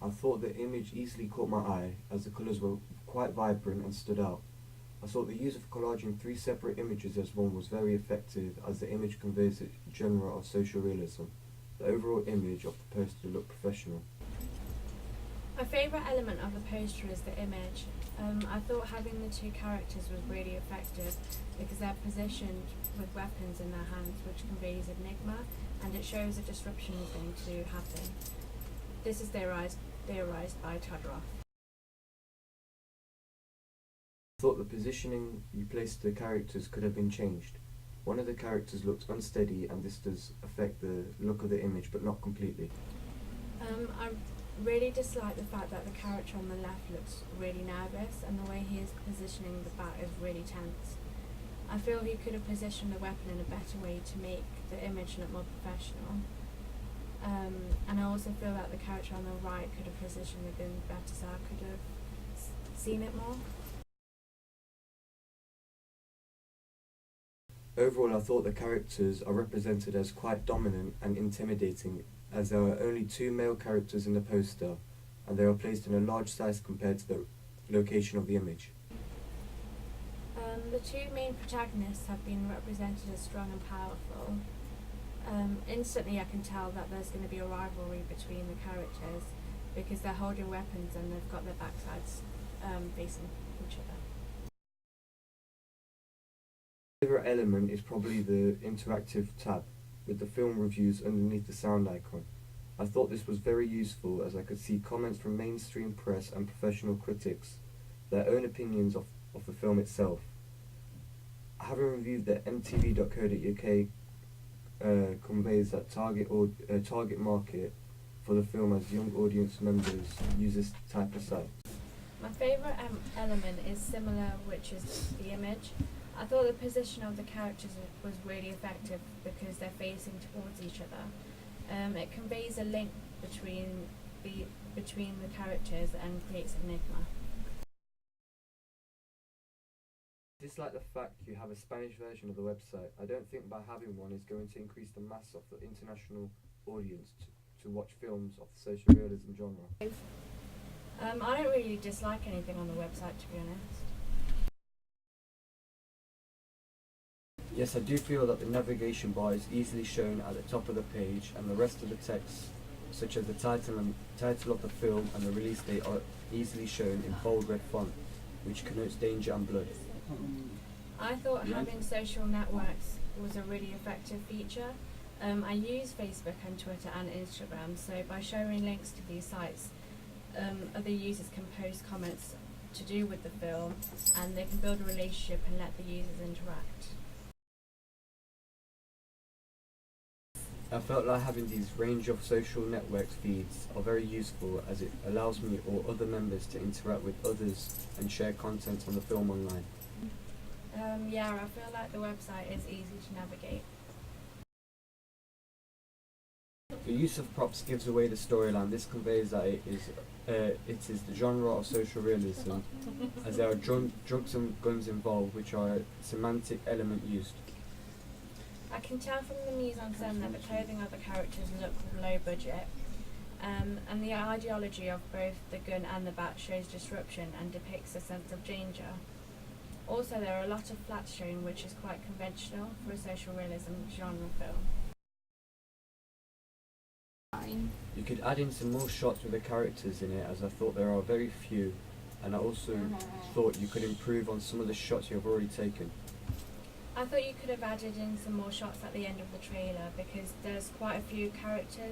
I thought the image easily caught my eye as the colours were quite vibrant and stood out. I thought the use of collaging three separate images as one was very effective as the image conveys the genre of social realism. The overall image of the poster looked professional. My favourite element of the poster is the image. I thought having the two characters was really effective because they're positioned with weapons in their hands, which conveys enigma, and it shows a disruption is going to happen. This is theorized by Todd Roth. I thought the positioning you placed the characters could have been changed. One of the characters looked unsteady and this does affect the look of the image but not completely. I really dislike the fact that the character on the left looks really nervous and the way he is positioning the bat is really tense. I feel he could have positioned the weapon in a better way to make the image look more professional. And I also feel that the character on the right could have positioned the gun better so I could have seen it more. Overall, I thought the characters are represented as quite dominant and intimidating as there are only two male characters in the poster and they are placed in a large size compared to the location of the image. The two main protagonists have been represented as strong and powerful. Instantly I can tell that there's going to be a rivalry between the characters because they're holding weapons and they've got their backsides facing each other. My favourite element is probably the interactive tab with the film reviews underneath the sound icon. I thought this was very useful as I could see comments from mainstream press and professional critics, their own opinions of the film itself. Having reviewed the mtv.co.uk conveys that target market for the film as young audience members use this type of site. My favourite element is similar, which is the image. I thought the position of the characters was really effective because they're facing towards each other. It conveys a link between the characters and creates enigma. I dislike the fact you have a Spanish version of the website. I don't think by having one is going to increase the mass of the international audience to watch films of the social realism genre. I don't really dislike anything on the website, to be honest. Yes, I do feel that the navigation bar is easily shown at the top of the page and the rest of the text, such as the title of the film and the release date, are easily shown in bold red font, which connotes danger and blood. I thought having social networks was a really effective feature. I use Facebook and Twitter and Instagram, so by sharing links to these sites, other users can post comments to do with the film and they can build a relationship and let the users interact. I felt like having these range of social network feeds are very useful as it allows me or other members to interact with others and share content on the film online. Yeah, I feel like the website is easy to navigate. The use of props gives away the storyline. This conveys that it is the genre of social realism as there are drugs and guns involved, which are a semantic element used. I can tell from the mise-en-scène that the clothing of the characters look low budget, and the ideology of both the gun and the bat shows disruption and depicts a sense of danger. Also, there are a lot of flats shown, which is quite conventional for a social realism genre film. You could add in some more shots with the characters in it as I thought there are very few, and I also thought you could improve on some of the shots you have already taken. I thought you could have added in some more shots at the end of the trailer because there's quite a few characters